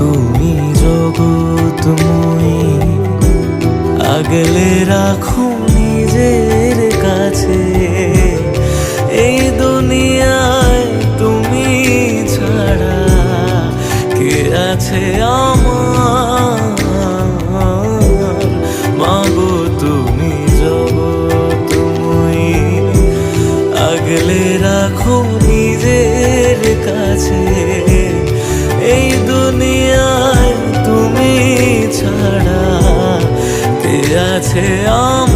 তুমি জগৎময়ী, আগলে রাখো নিজের কাছে। এই দুনিয়ায় তুমি ছাড়া কে আছে আমার? মাগো তুমি জগৎময়ী, আগলে রাখো নিজের কাছে। এই দুনিয়ায় তুমি ছাড়া কে আছে আমার?